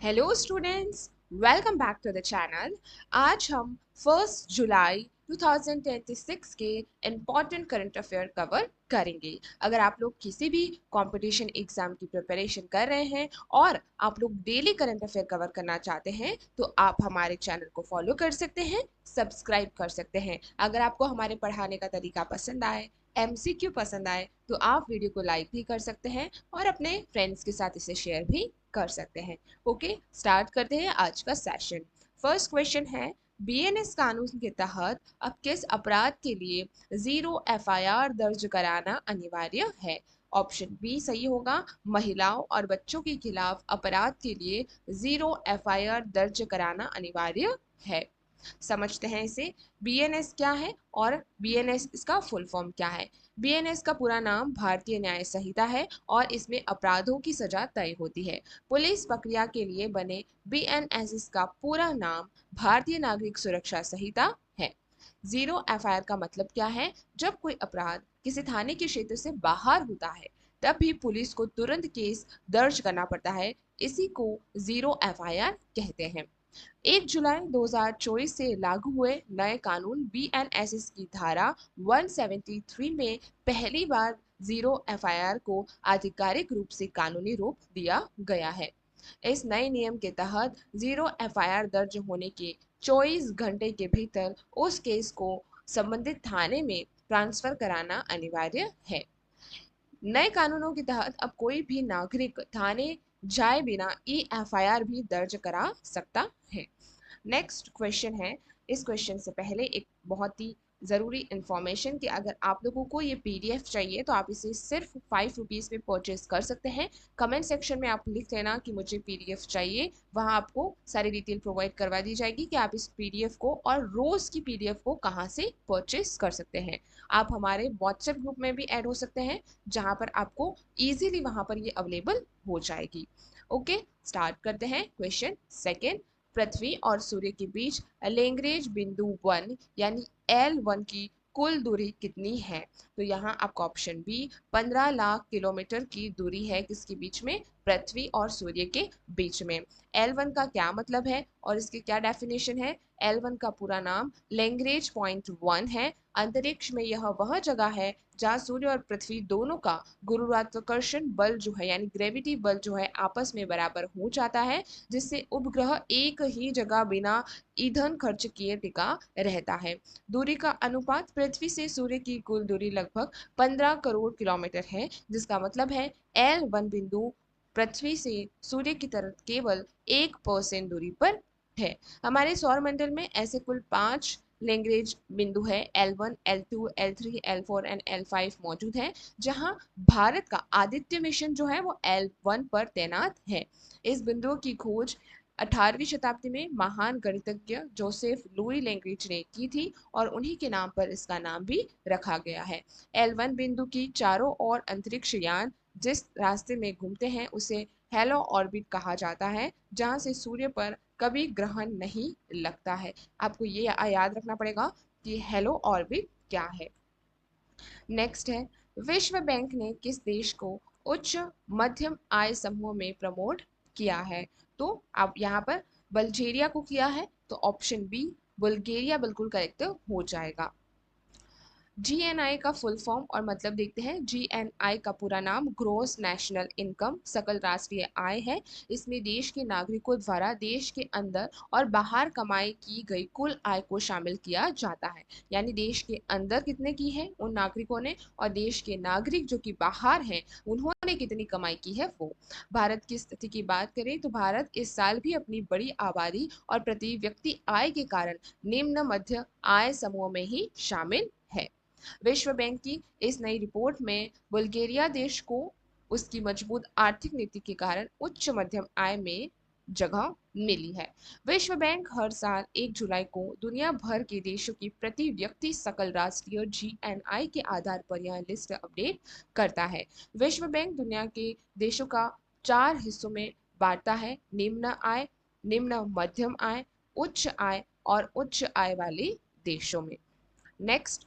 Hello students, welcome back to the channel. आज हम 1 जुलाई 2026 के इम्पॉर्टेंट करंट अफेयर कवर करेंगे। अगर आप लोग किसी भी कंपटीशन एग्जाम की प्रिपरेशन कर रहे हैं और आप लोग डेली करंट अफेयर कवर करना चाहते हैं तो आप हमारे चैनल को फॉलो कर सकते हैं, सब्सक्राइब कर सकते हैं। अगर आपको हमारे पढ़ाने का तरीका पसंद आए, एमसीक्यू पसंद आए तो आप वीडियो को लाइक भी कर सकते हैं और अपने फ्रेंड्स के साथ इसे शेयर भी कर सकते हैं। ओके, स्टार्ट करते हैं आज का सेशन। फर्स्ट क्वेश्चन है, बीएनएस कानून के तहत अब किस अपराध के लिए 0 एफआईआर दर्ज कराना अनिवार्य है? ऑप्शन बी सही होगा, महिलाओं और बच्चों के खिलाफ अपराध के लिए 0 एफआईआर दर्ज कराना अनिवार्य है। समझते हैं इसे। बीएनएस क्या है और बीएनएस इसका फुल फॉर्म क्या है? बीएनएस का पूरा नाम भारतीय न्याय संहिता है और इसमें अपराधों की सजा तय होती है। पुलिस प्रक्रिया के लिए बने बीएनएस का पूरा नाम भारतीय नागरिक सुरक्षा संहिता है। 0 एफआईआर का मतलब क्या है? जब कोई अपराध किसी थाने के क्षेत्र से बाहर होता है तब भी पुलिस को तुरंत केस दर्ज करना पड़ता है। इसी को 0 एफआईआर कहते हैं। 1 जुलाई 2024 से लागू हुए नए कानून बीएनएसएस की धारा 173 में पहली बार 0 एफआईआर को आधिकारिक रूप से कानूनी रूप दिया गया है। इस नए नियम के तहत 0 एफआईआर दर्ज होने के 24 घंटे के भीतर उस केस को संबंधित थाने में ट्रांसफर कराना अनिवार्य है। नए कानूनों के तहत अब कोई भी नागरिक थाने जाए बिना एफआईआर भी दर्ज करा सकता है। नेक्स्ट क्वेश्चन है। इस क्वेश्चन से पहले एक बहुत ही ज़रूरी इंफॉर्मेशन कि अगर आप लोगों को ये पीडीएफ चाहिए तो आप इसे सिर्फ 5 रुपीज़ में परचेज कर सकते हैं। कमेंट सेक्शन में आप लिख लेना कि मुझे पीडीएफ चाहिए, वहाँ आपको सारी डिटेल प्रोवाइड करवा दी जाएगी कि आप इस पीडीएफ को और रोज़ की पीडीएफ को कहाँ से परचेज कर सकते हैं। आप हमारे व्हाट्सएप ग्रुप में भी ऐड हो सकते हैं जहाँ पर आपको ईजिली वहाँ पर ये अवेलेबल हो जाएगी। ओके, स्टार्ट करते हैं। क्वेश्चन सेकेंड, पृथ्वी और सूर्य के बीच लैग्रेंज बिंदु 1 यानी L1 की कुल दूरी कितनी है? तो यहाँ आपका ऑप्शन बी 15 लाख किलोमीटर की दूरी है किसके बीच में? पृथ्वी और सूर्य के बीच में। L1 का क्या मतलब है और इसकी क्या डेफिनेशन है? L1 का पूरा नाम लैग्रेंज पॉइंट 1 है। अंतरिक्ष में यह वह जगह है जहाँ सूर्य और पृथ्वी दोनों का गुरुत्वाकर्षण बल जो है यानी ग्रेविटी बल जो है आपस में बराबर हो जाता है, जिससे उपग्रह एक ही जगह बिना ईंधन खर्च किए टिका रहता है। दूरी का अनुपात पृथ्वी से सूर्य की कुल दूरी लगभग 15 करोड़ किलोमीटर है, जिसका मतलब है L1 बिंदु पृथ्वी से सूर्य की तरफ केवल 1% दूरी पर है। हमारे सौर मंडल में ऐसे कुल 5 लैग्रेंज बिंदु है, L1, L2, L3, L4 and L5 मौजूद है, जहां भारत का आदित्य मिशन जो है वो L1 पर तैनात है। इस बिंदुओं की खोज 18वीं शताब्दी में महान गणितज्ञ जोसेफ लुई लैग्रेंज ने की थी और उन्हीं के नाम पर इसका नाम भी रखा गया है। L1 बिंदु की चारों ओर अंतरिक्ष यान जिस रास्ते में घूमते हैं उसे हेलो ऑर्बिट कहा जाता है, जहां से सूर्य पर कभी ग्रहण नहीं लगता है। आपको ये याद रखना पड़ेगा कि हेलो ऑर्बिट क्या है। नेक्स्ट है, विश्व बैंक ने किस देश को उच्च मध्यम आय समूह में प्रमोट किया है? तो आप यहाँ पर बल्गेरिया को किया है, तो ऑप्शन बी बुल्गारिया बिल्कुल करेक्ट हो जाएगा। जीएनआई का फुल फॉर्म और मतलब देखते हैं। जीएनआई का पूरा नाम ग्रोस नेशनल इनकम सकल राष्ट्रीय आय है। इसमें देश के नागरिकों द्वारा देश के अंदर और बाहर कमाई की गई कुल आय को शामिल किया जाता है। यानी देश के अंदर कितने की है उन नागरिकों ने और देश के नागरिक जो कि बाहर हैं उन्होंने कितनी कमाई की है वो। भारत की स्थिति की बात करें तो भारत इस साल भी अपनी बड़ी आबादी और प्रति व्यक्ति आय के कारण निम्न मध्य आय समूह में ही शामिल है। विश्व बैंक की इस नई रिपोर्ट में बुल्गारिया देश को उसकी मजबूत आर्थिक नीति के कारण उच्च मध्यम आय में जगह मिली है। विश्व बैंक हर साल 1 जुलाई को दुनिया भर के देशों की प्रति व्यक्ति सकल राष्ट्रीय जीएनआई के आधार पर यह लिस्ट अपडेट करता है। विश्व बैंक दुनिया के देशों का 4 हिस्सों में बांटता है, निम्न आय, निम्न मध्यम आय, उच्च आय और उच्च आय वाले देशों में। नेक्स्ट,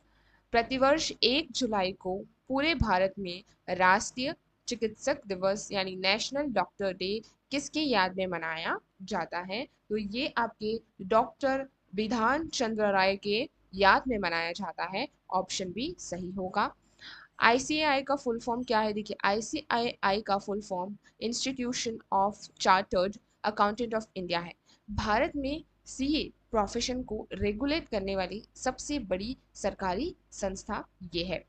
प्रतिवर्ष 1 जुलाई को पूरे भारत में राष्ट्रीय चिकित्सक दिवस यानी नेशनल डॉक्टर डे किसके याद में मनाया जाता है? तो ये आपके डॉक्टर विधान चंद्र राय के याद में मनाया जाता है। ऑप्शन बी सही होगा। आईसीएआई का फुल फॉर्म क्या है? देखिए, आईसीएआई का full form institution of chartered accountant of India है। भारत में सीए प्रोफेशन को रेगुलेट करने वाली सबसे बड़ी सरकारी संस्था ये है।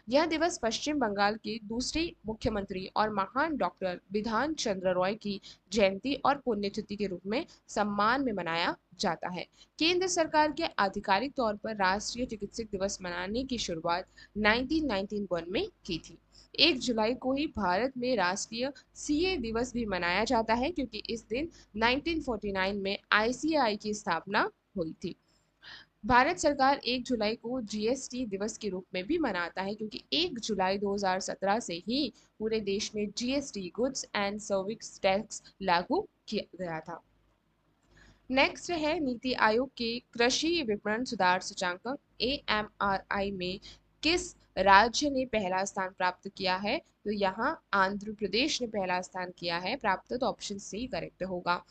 यह दिवस पश्चिम बंगाल के दूसरे मुख्यमंत्री और महान डॉक्टर बिधान चंद्र रॉय की जयंती और पुण्यतिथि के रूप में सम्मान में मनाया जाता है। केंद्र सरकार के आधिकारिक तौर पर राष्ट्रीय चिकित्सक दिवस मनाने की शुरुआत 1991 में की थी। 1 जुलाई को ही भारत में राष्ट्रीय सीए दिवस भी मनाया जाता है, क्योंकि इस दिन 1949 में आईसीएआई की स्थापना हुई थी। भारत सरकार 1 जुलाई को जीएसटी दिवस के रूप में भी मनाता है, क्योंकि 1 जुलाई 2017 से ही पूरे देश में GST goods and service tax लागू किया गया था। नेक्स्ट है नीति आयोग के कृषि विपणन सुधार सूचांक एएमआरआई में किस राज्य ने पहला स्थान प्राप्त किया है? तो यहाँ आंध्र प्रदेश ने पहला स्थान किया है प्राप्त, तो ऑप्शन सी करेक्ट होगा।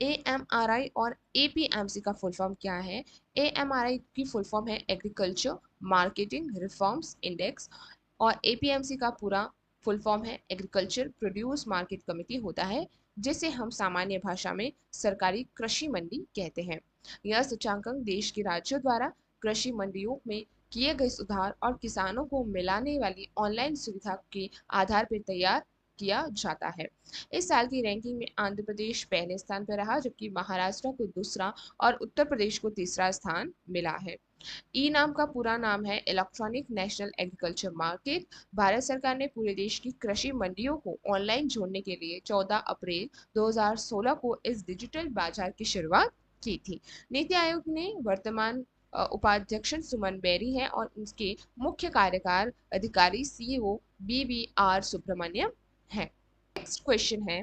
एएमआरआई और एपीएमसी का फुल फॉर्म क्या है? एएमआरआई की फुल फॉर्म है एग्रीकल्चर मार्केटिंग रिफॉर्म्स इंडेक्स, और एपीएमसी का पूरा फुल फॉर्म है एग्रीकल्चर प्रोड्यूस मार्केट कमेटी होता है, जिसे हम सामान्य भाषा में सरकारी कृषि मंडी कहते हैं। यह सूचांकन देश के राज्यों द्वारा कृषि मंडियों में किए गए सुधार और किसानों को मिलाने वाली ऑनलाइन सुविधा के आधार पर तैयार किया जाता है। इस साल की रैंकिंग में आंध्र प्रदेश पहले स्थान पर रहा, जबकि महाराष्ट्र को दूसरा और उत्तर प्रदेश को तीसरा स्थान मिला है। ई नाम का पूरा नाम है electronic national agriculture market. Bharat सरकार ने पूरे देश की कृषि मंडियों को ऑनलाइन जोड़ने के लिए 14 अप्रैल 2016 को इस डिजिटल बाजार की शुरुआत की थी। नीति आयोग ने वर्तमान उपाध्यक्ष सुमन बेरी हैं और उनके मुख्य कार्यकारी अधिकारी सीईओ बीबीआर सुब्रमण्यम है। नेक्स्ट क्वेश्चन है,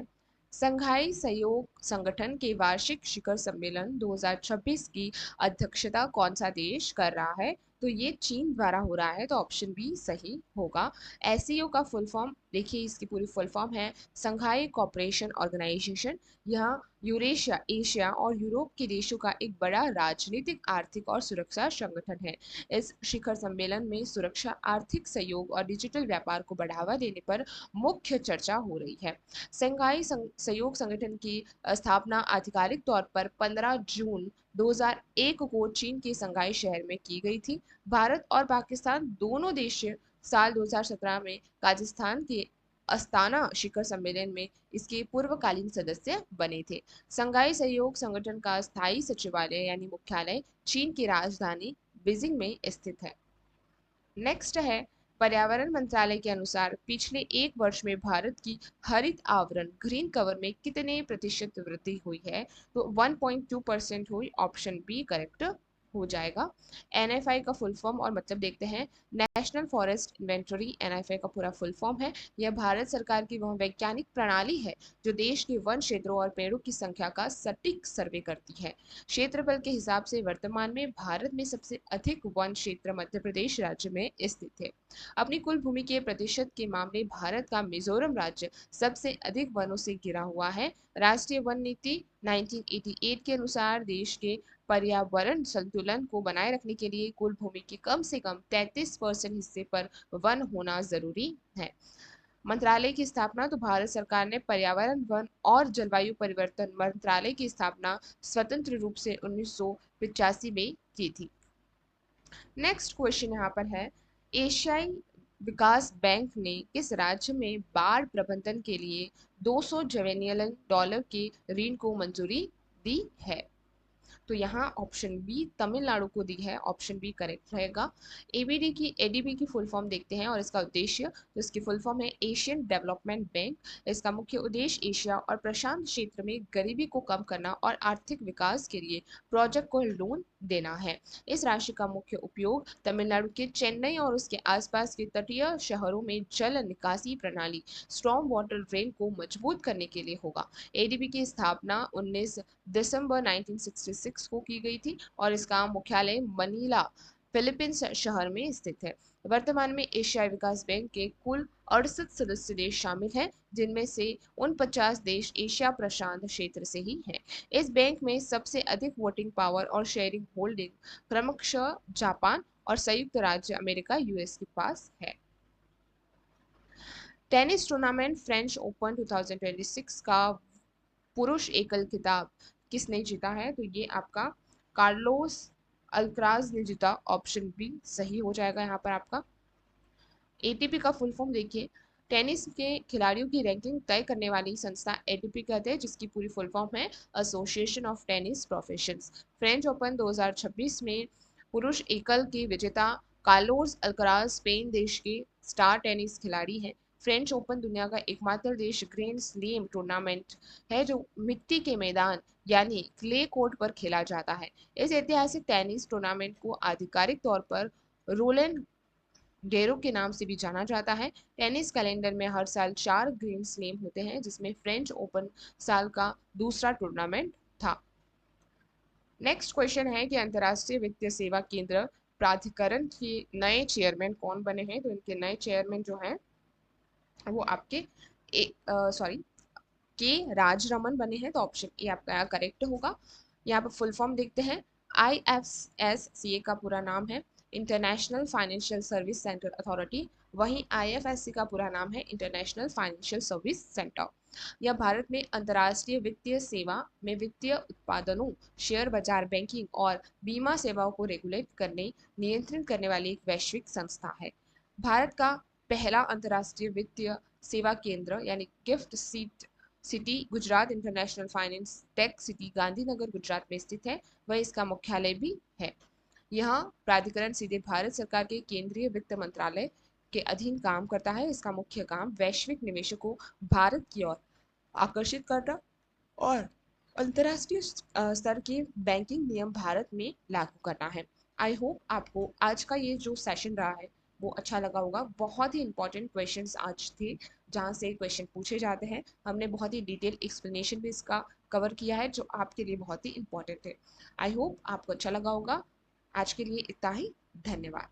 संघाई सहयोग संगठन के वार्षिक शिखर सम्मेलन 2026 की अध्यक्षता कौन सा देश कर रहा है? तो ये चीन द्वारा हो रहा है, तो ऑप्शन बी सही होगा। एससीओ का फुल फॉर्म देखिए, इसकी पूरी फुल फॉर्म है संघाई कॉपरेशन ऑर्गेनाइजेशन। यह यूरेशिया, एशिया और यूरोप के देशों का एक बड़ा राजनीतिक, आर्थिक और सुरक्षा संगठन है। इस शिखर सम्मेलन में सुरक्षा, आर्थिक सहयोग और डिजिटल व्यापार को बढ़ावा देने पर मुख्य चर्चा हो रही है। संघाई सहयोग संगठन की स्थापना आधिकारिक तौर पर 15 जून 2001 को चीन के संघाई शहर में की गई थी। भारत और पाकिस्तान दोनों देश साल 2017 में काजाख्स्तान के अस्ताना शिखर सम्मेलन में इसके पूर्वकालीन सदस्य बने थे। संघाई सहयोग संगठन का स्थायी सचिवालय यानी मुख्यालय चीन की राजधानी बीजिंग में स्थित है। नेक्स्ट है, पर्यावरण मंत्रालय के अनुसार पिछले 1 वर्ष में भारत की हरित आवरण ग्रीन कवर में कितने प्रतिशत वृद्धि हुई है? तो 1.2% हुई। ऑप्शन बी करेक्ट हो जाएगा। एनएफआई का फुल फॉर्म और मतलब देखते हैं। नेशनल फॉरेस्ट इन्वेंटरी एनएफआई का पूरा फुल फॉर्म है। यह भारत सरकार की वह वैज्ञानिक प्रणाली है जो देश के वन क्षेत्रों और पेड़ों की संख्या का सटीक सर्वे करती है। क्षेत्रफल के हिसाब से वर्तमान में भारत में सबसे अधिक वन क्षेत्र मध्य प्रदेश राज्य में स्थित है। अपनी कुल भूमि के प्रतिशत के मामले भारत का मिजोरम राज्य सबसे अधिक वनों से घिरा हुआ है। राष्ट्रीय वन नीति 1988 के अनुसार देश के पर्यावरण संतुलन को बनाए रखने के लिए कुल भूमि के कम से कम 33% हिस्से पर वन होना जरूरी है। मंत्रालय की स्थापना, तो भारत सरकार ने पर्यावरण, वन और जलवायु परिवर्तन मंत्रालय की स्थापना स्वतंत्र रूप से 1985 में की थी। नेक्स्ट क्वेश्चन यहाँ पर है, एशियाई विकास बैंक ने किस राज्य में बाढ़ प्रबंधन के लिए 200 जवेनियल डॉलर के ऋण को मंजूरी दी है? तो यहाँ ऑप्शन बी तमिलनाडु को दी है। ऑप्शन बी करेक्ट रहेगा। एडीबी की फुल फॉर्म देखते हैं और इसका उद्देश्य, तो इसकी फुल फॉर्म है एशियन डेवलपमेंट बैंक। इसका मुख्य उद्देश्य एशिया और प्रशांत क्षेत्र में गरीबी को कम करना और आर्थिक विकास के लिए प्रोजेक्ट को लोन देना है। इस राशि का मुख्य उपयोग तमिलनाडु के चेन्नई और उसके आसपास के तटीय शहरों में जल निकासी प्रणाली स्ट्रॉन्ग वाटर ड्रेन को मजबूत करने के लिए होगा। एडीबी की स्थापना 19 दिसंबर 1966 को की गई थी और इसका मुख्यालय मनीला फिलीपींस शहर में स्थित है। वर्तमान में एशियाई विकास बैंक के कुल 68 सदस्य देश शामिल हैं, जिनमें से 49 देश एशिया प्रशांत क्षेत्र से ही हैं। इस बैंक में सबसे अधिक वोटिंग पावर और शेयरिंग होल्डिंग क्रमशः जापान और संयुक्त राज्य अमेरिका यूएस के पास है। टेनिस टूर्नामेंट फ्रेंच ओपन 2026 का पुरुष एकल खिताब किसने जीता है? तो ये आपका कार्लोस अल्कराज ने जीता। ऑप्शन बी सही हो जाएगा यहाँ पर आपका। एटीपी का फुल फॉर्म देखिए, टेनिस के खिलाड़ियों की रैंकिंग तय करने वाली संस्था एटीपी कहते हैं, जिसकी पूरी फुल फॉर्म है association of tennis professions. French open 2026 में पुरुष एकल के विजेता कार्लोस अल्कराज स्पेन देश के स्टार टेनिस खिलाड़ी हैं। फ्रेंच ओपन दुनिया का एकमात्र देश ग्रैंड स्लैम टूर्नामेंट है जो मिट्टी के मैदान यानी क्ले कोर्ट पर खेला जाता है। इस ऐतिहासिक टेनिस टूर्नामेंट को आधिकारिक तौर पर रोलैंड गेरो के नाम से भी जाना जाता है। टेनिस कैलेंडर में हर साल 4 ग्रैंड स्लैम होते हैं, जिसमें फ्रेंच ओपन साल का दूसरा टूर्नामेंट था। नेक्स्ट क्वेश्चन है कि अंतर्राष्ट्रीय वित्तीय सेवा केंद्र प्राधिकरण के नए चेयरमैन कौन बने हैं? तो इनके नए चेयरमैन जो हैं वो आपके सॉरी के राजरमन बने हैं। तो ऑप्शन ए आपका करेक्ट होगा। यहाँ पर फुल फॉर्म देखते हैं। IFSCA का पूरा नाम है international financial service centre authority. वहीं IFSC का पूरा नाम है इंटरनेशनल फाइनेंशियल सर्विस सेंटर। यह भारत में अंतर्राष्ट्रीय वित्तीय सेवा में वित्तीय उत्पादनों, शेयर बाजार, बैंकिंग और बीमा सेवाओं को रेगुलेट करने, नियंत्रित करने वाली एक वैश्विक संस्था है। भारत का पहला अंतर्राष्ट्रीय वित्तीय सेवा केंद्र यानी gift seat city Gujarat international finance tech city Gandhinagar Gujarat में स्थित है। वह इसका मुख्यालय भी है। यह प्राधिकरण सीधे भारत सरकार के केंद्रीय वित्त मंत्रालय के अधीन काम करता है। इसका मुख्य काम वैश्विक निवेशकों भारत की ओर आकर्षित करना और अंतर्राष्ट्रीय स्तर के बैंकिंग नियम भारत में लागू करना है। आई होप आपको आज का ये जो सेशन रहा है वो अच्छा लगा होगा। बहुत ही इंपॉर्टेंट क्वेश्चंस आज थे जहाँ से क्वेश्चन पूछे जाते हैं। हमने बहुत ही डिटेल एक्सप्लेनेशन भी इसका कवर किया है जो आपके लिए बहुत ही इंपॉर्टेंट है। आई होप आपको अच्छा लगा होगा। आज के लिए इतना ही। धन्यवाद।